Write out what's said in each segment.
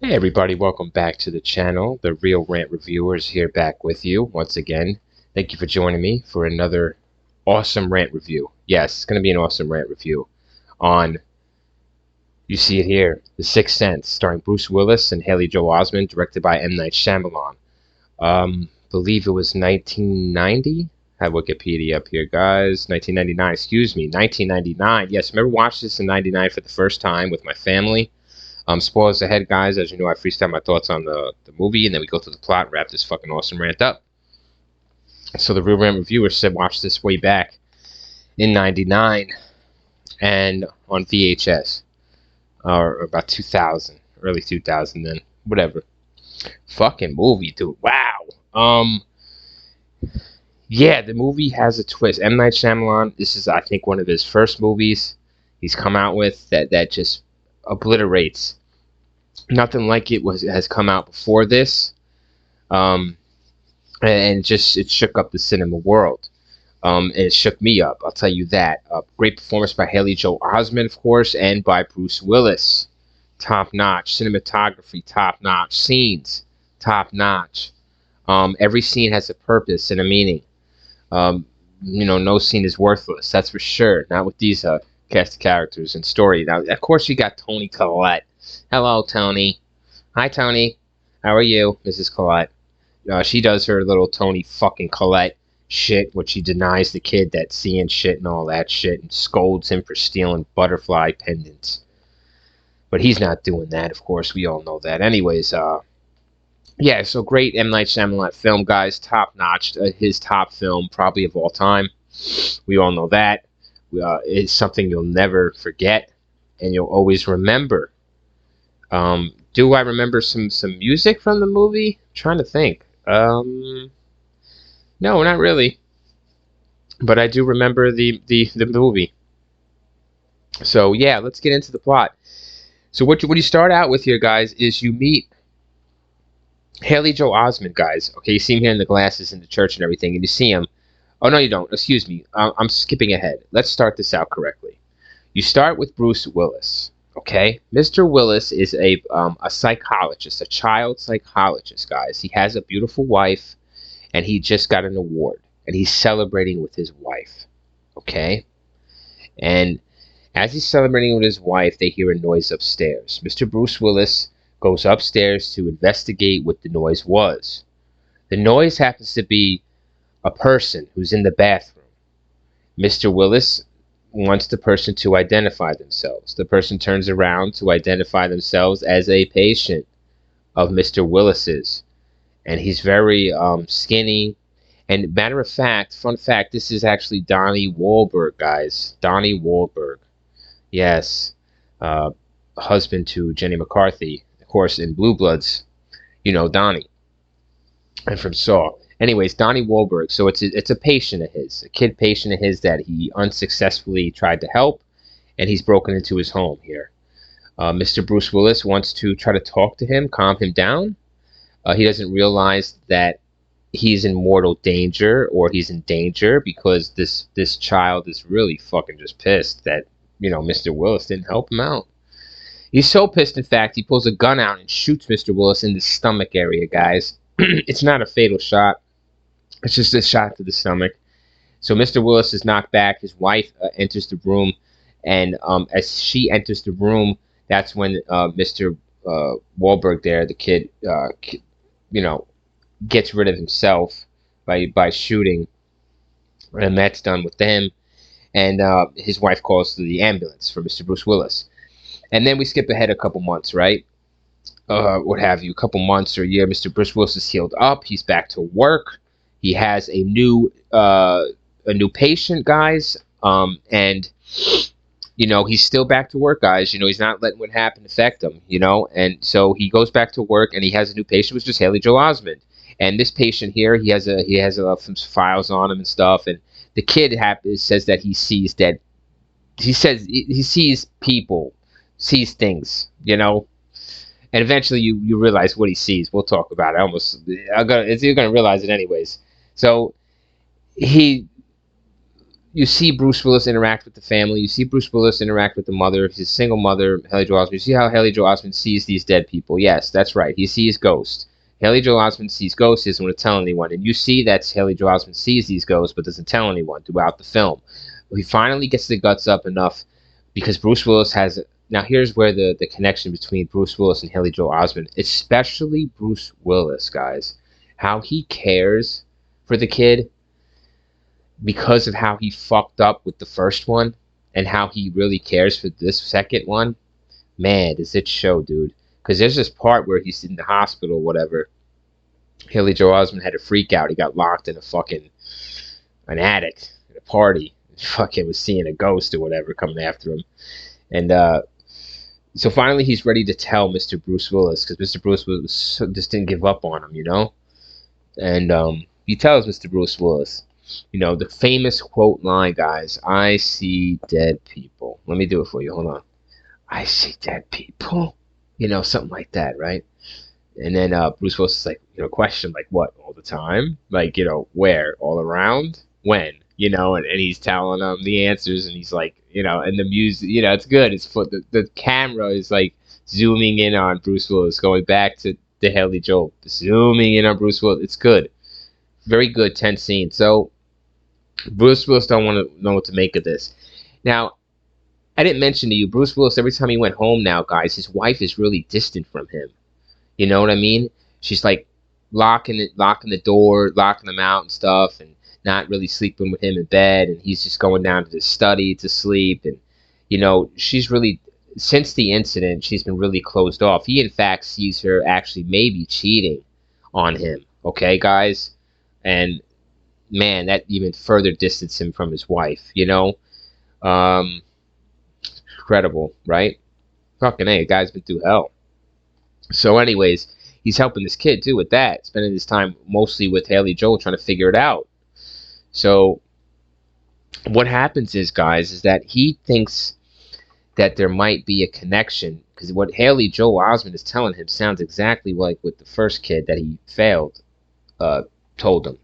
Hey everybody, welcome back to the channel. The Real Rant Reviewer is here back with you once again. Thank you for joining me for another awesome rant review. Yes, it's going to be an awesome rant review on, you see it here, The Sixth Sense, starring Bruce Willis and Haley Joel Osment, directed by M. Night Shyamalan. Believe it was 1990. I have Wikipedia up here, guys. 1999, excuse me, 1999. Yes, remember watching this in 99 for the first time with my family. Spoilers ahead, guys. As you know, I freestyle my thoughts on the movie, and then we go through the plot and wrap this fucking awesome rant up. So the Real Rant Reviewer said watch this way back in 99 and on VHS, or about 2000, early 2000 then, whatever. Fucking movie, dude. Wow. Yeah, the movie has a twist. M. Night Shyamalan, this is, I think, one of his first movies he's come out with that just obliterates. Nothing like it has come out before this, um, and just it shook up the cinema world. And it shook me up. I'll tell you that. Great performance by Haley Joel Osment, of course, and by Bruce Willis. Top notch cinematography, top notch scenes, top notch. Every scene has a purpose and a meaning. Um, no scene is worthless. That's for sure. Not with these cast of characters and story. Now, of course, you got Toni Collette. Hello, Toni. Hi, Toni. How are you, Mrs. Collette? She does her little Toni fucking Collette shit, which she denies the kid that's seeing shit and all that shit and scolds him for stealing butterfly pendants. But he's not doing that, of course. We all know that. Anyways, yeah, so great M. Night Shyamalan film, guys. Top notch. His top film, probably of all time. We all know that. It's something you'll never forget and you'll always remember. Do I remember some music from the movie? I'm trying to think. No, not really. But I do remember the movie. So yeah, let's get into the plot. So what you start out with here, guys, is you meet Haley Joel Osment, guys. Okay, you see him here in the glasses in the church and everything, and you see him. Oh no, you don't. Excuse me. I'm skipping ahead. Let's start this out correctly. You start with Bruce Willis. Okay, Mr. Willis is a psychologist, a child psychologist, guys. He has a beautiful wife, and he just got an award, and he's celebrating with his wife. Okay, and as he's celebrating with his wife, they hear a noise upstairs. Mr. Bruce Willis goes upstairs to investigate what the noise was. The noise happens to be a person who's in the bathroom. Mr. Willis wants the person to identify themselves. The person turns around to identify themselves as a patient of Mr. Willis's. And he's very skinny. And matter of fact, fun fact, this is actually Donnie Wahlberg, guys. Donnie Wahlberg. Yes. Uh, Husband to Jenny McCarthy. Of course, in Blue Bloods, you know Donnie. And from Saw. Anyways, Donnie Wahlberg. So it's a patient of his, a kid patient of his that he unsuccessfully tried to help, and he's broken into his home here. Mr. Bruce Willis wants to try to talk to him, calm him down. He doesn't realize that he's in mortal danger or he's in danger because this child is really fucking just pissed that Mr. Willis didn't help him out. He's so pissed, in fact, he pulls a gun out and shoots Mr. Willis in the stomach area, guys. It's not a fatal shot. It's just a shot to the stomach. So Mr. Willis is knocked back. His wife enters the room, and as she enters the room, that's when Mr. Wahlberg, there, the kid, gets rid of himself by shooting, and that's done with him. And his wife calls the ambulance for Mr. Bruce Willis. And then we skip ahead a couple months, right? What have you, a couple months or a year. Mr. Bruce Willis is healed up. He's back to work. He has a new patient, guys, and he's still back to work, guys. He's not letting what happened affect him. And so he goes back to work, and he has a new patient, which is Haley Joel Osment. And this patient here, he has some files on him and stuff. And the kid says that he sees that he says he sees people, sees things, and eventually you realize what he sees. We'll talk about it. You're gonna realize it anyways. So he you see Bruce Willis interact with the family. You see Bruce Willis interact with the mother, his single mother, Haley Joel Osment. You see how Haley Joel Osment sees these dead people. Yes, that's right. He sees ghosts. Haley Joel Osment sees ghosts, doesn't want to tell anyone. And you see that Haley Joel Osment sees these ghosts but doesn't tell anyone throughout the film. He finally gets the guts up enough because Bruce Willis has. Now, here's where the connection between Bruce Willis and Haley Joel Osment, especially Bruce Willis, guys, how he cares for the kid because of how he fucked up with the first one and how he really cares for this second one. Man, does it show, dude. Because there's this part where he's in the hospital or whatever. Haley Joel Osment had a freak out. He got locked in an attic at a party. Fucking was seeing a ghost or whatever coming after him. And so finally he's ready to tell Mr. Bruce Willis because Mr. Bruce Willis just didn't give up on him, you know? And he tells Mr. Bruce Willis, you know, the famous quote line, guys, I see dead people. Let me do it for you. Hold on. I see dead people. You know, something like that, right? And then Bruce Willis is like, you know, question, like, what, all the time? Like, you know, where? All around? When? You know, and he's telling them the answers, and he's like, you know, and the music, you know, it's good. It's the camera is like zooming in on Bruce Willis, going back to the Haley Joel, zooming in on Bruce Willis. It's good. Very good, tense scene. So Bruce Willis don't want to know what to make of this. Now, I didn't mention to you, Bruce Willis, every time he went home now, guys, his wife is really distant from him. You know what I mean? She's like locking the door, locking him out and stuff, and not really sleeping with him in bed, and he's just going down to the study to sleep. And you know, she's really, since the incident, she's been really closed off. He in fact sees her actually maybe cheating on him. Okay, guys? And man, that even further distanced him from his wife, you know? Incredible, right? Fucking A, the guy's been through hell. So anyways, he's helping this kid too with that, spending his time mostly with Haley Joel trying to figure it out. So what happens is, guys, is that he thinks that there might be a connection because what Haley Joel Osment is telling him sounds exactly like what the first kid that he failed told him.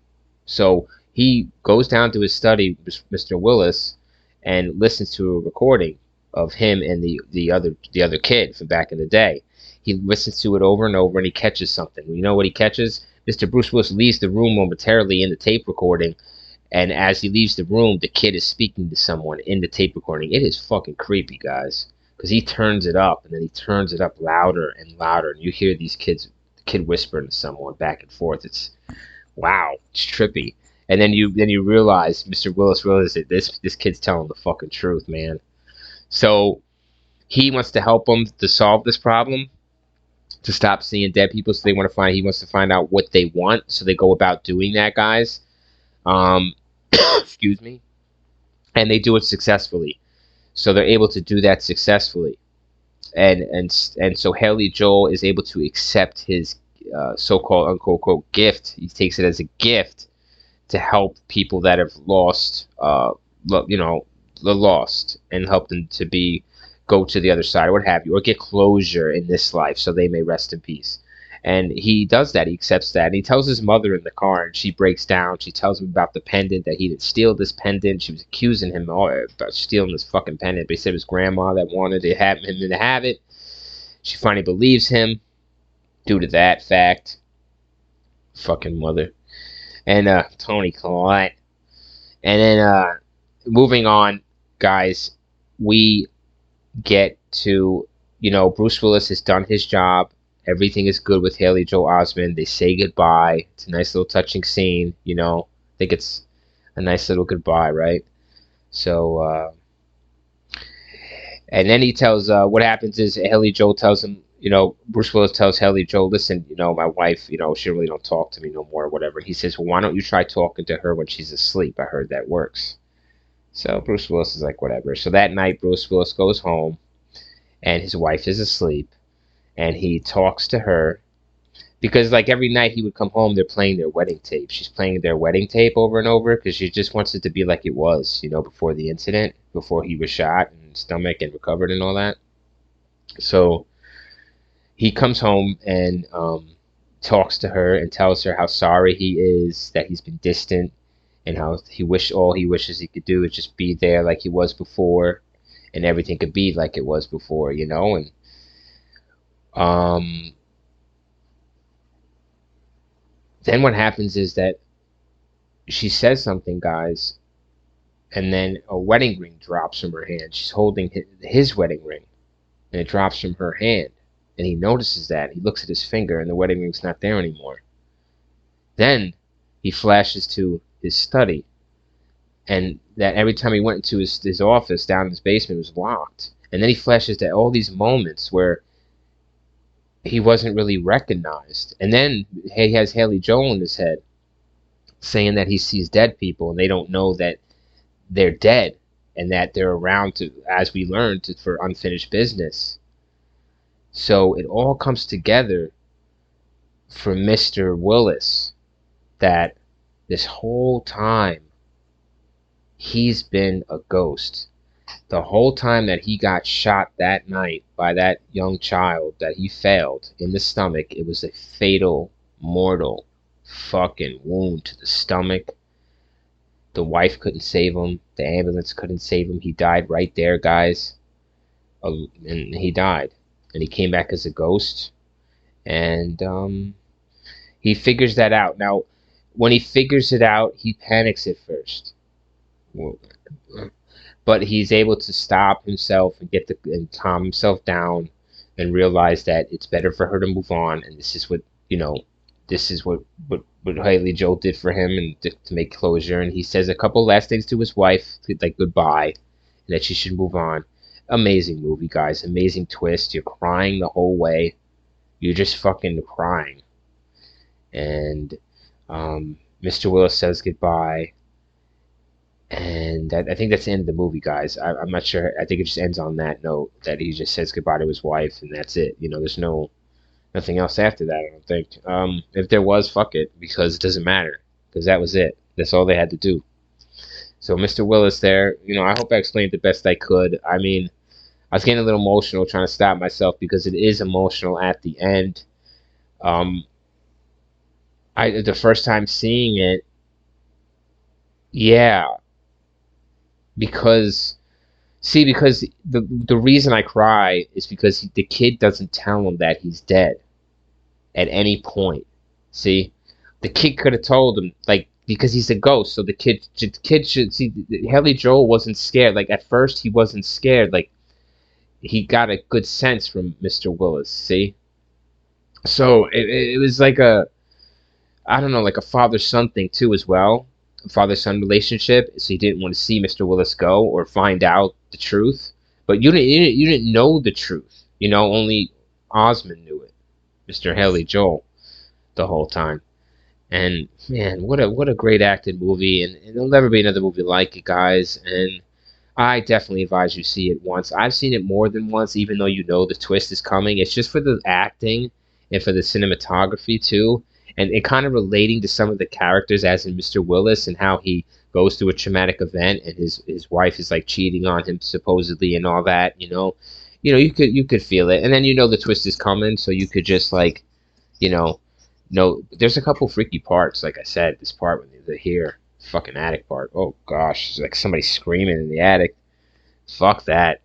So he goes down to his study, Mr. Willis, and listens to a recording of him and the other kid from back in the day. He listens to it over and over, and he catches something. You know what he catches? Mr. Bruce Willis leaves the room momentarily in the tape recording, and as he leaves the room, the kid is speaking to someone in the tape recording. It is fucking creepy, guys, because he turns it up, and then he turns it up louder and louder, and you hear the kid whispering to someone back and forth. It's wow, it's trippy. And then you realize, Mr. Willis realizes that this kid's telling the fucking truth, man. So he wants to help them to solve this problem, to stop seeing dead people. So he wants to find out what they want. So they go about doing that, guys. Excuse me. And they do it successfully. So they're able to do that successfully. And so Haley Joel is able to accept his so-called unquote gift. He takes it as a gift to help people that have lost, lost, and help them to go to the other side or what have you, or get closure in this life so they may rest in peace. And he does that. He accepts that. And he tells his mother in the car, and she breaks down. She tells him about the pendant, that he didn't steal this pendant. She was accusing him about stealing this fucking pendant. But he said it was grandma that wanted him to have it. She finally believes him due to that fact. Fucking mother. And Tony Collette. And then moving on, guys, we get to, Bruce Willis has done his job. Everything is good with Haley Joel Osment. They say goodbye. It's a nice little touching scene, I think it's a nice little goodbye, right? So, and then he tells, what happens is Haley Joel tells him, Bruce Willis tells Haley Joel, listen, my wife, she really don't talk to me no more or whatever. He says, well, why don't you try talking to her when she's asleep? I heard that works. So Bruce Willis is like, whatever. So that night, Bruce Willis goes home, and his wife is asleep, and he talks to her, because like every night he would come home, they're playing their wedding tape. She's playing their wedding tape over and over, because she just wants it to be like it was, before the incident, before he was shot in the stomach and recovered and all that. So he comes home and talks to her and tells her how sorry he is that he's been distant, and how all he wishes he could do is just be there like he was before, and everything could be like it was before, and um then what happens is that she says something, guys, and then a wedding ring drops from her hand. She's holding his wedding ring, and it drops from her hand, and he notices that. He looks at his finger, and the wedding ring's not there anymore. Then he flashes to his study, and that every time he went into his office down in his basement, it was locked. And then he flashes to all these moments where he wasn't really recognized. And then he has Haley Joel in his head saying that he sees dead people, and they don't know that they're dead, and that they're around to, as we learned, for unfinished business. So it all comes together for Mr. Willis, that this whole time he's been a ghost. The whole time that he got shot that night by that young child that he failed in the stomach, it was a fatal, mortal fucking wound to the stomach. The wife couldn't save him. The ambulance couldn't save him. He died right there, guys. And he died. And he came back as a ghost. And he figures that out. Now, when he figures it out, he panics at first. But he's able to stop himself and calm himself down and realize that it's better for her to move on. And this is what Haley Joel did for him, and to make closure. And he says a couple last things to his wife, like goodbye, and that she should move on. Amazing movie, guys. Amazing twist. You're crying the whole way. You're just fucking crying. And Mr. Willis says goodbye. And I think that's the end of the movie, guys. I'm not sure. I think it just ends on that note, that he just says goodbye to his wife, and that's it. There's nothing else after that, I don't think. If there was, fuck it, because it doesn't matter, because that was it. That's all they had to do. So Mr. Willis there, I hope I explained the best I could. I mean, I was getting a little emotional trying to stop myself, because it is emotional at the end. The first time seeing it, yeah, because the reason I cry is because the kid doesn't tell him that he's dead at any point. See, the kid could have told him, like, because he's a ghost. So the kid should see. Haley Joel wasn't scared. Like, at first he wasn't scared. Like, he got a good sense from Mr. Willis. See, so it was like I don't know, like a father-son thing too, as well. Father-son relationship. So he didn't want to see Mr. Willis go or find out the truth. But you didn't know the truth. Only Osmond knew it, Mr. Haley Joel, the whole time. And man, what a great acted movie, and there'll never be another movie like it, guys. And I definitely advise you see it once. I've seen it more than once, even though the twist is coming. It's just for the acting and for the cinematography too, and kind of relating to some of the characters, as in Mr. Willis, and how he goes through a traumatic event, and his wife is like cheating on him supposedly, and all that. You could feel it, and then the twist is coming, so you could just like, no, there's a couple freaky parts. Like I said, this part when they're here, fucking attic part. Oh gosh, it's like somebody screaming in the attic. Fuck that.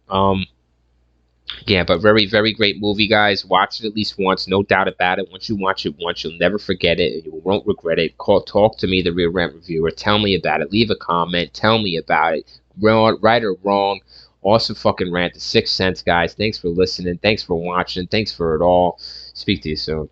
Yeah, but very, very great movie, guys. Watch it at least once, no doubt about it. Once you watch it once, you'll never forget it, and you won't regret it. Talk to me, the Real Rant Reviewer. Tell me about it. Leave a comment. Tell me about it. Right or wrong. Awesome fucking rant. The Sixth Sense, guys. Thanks for listening. Thanks for watching. Thanks for it all. Speak to you soon.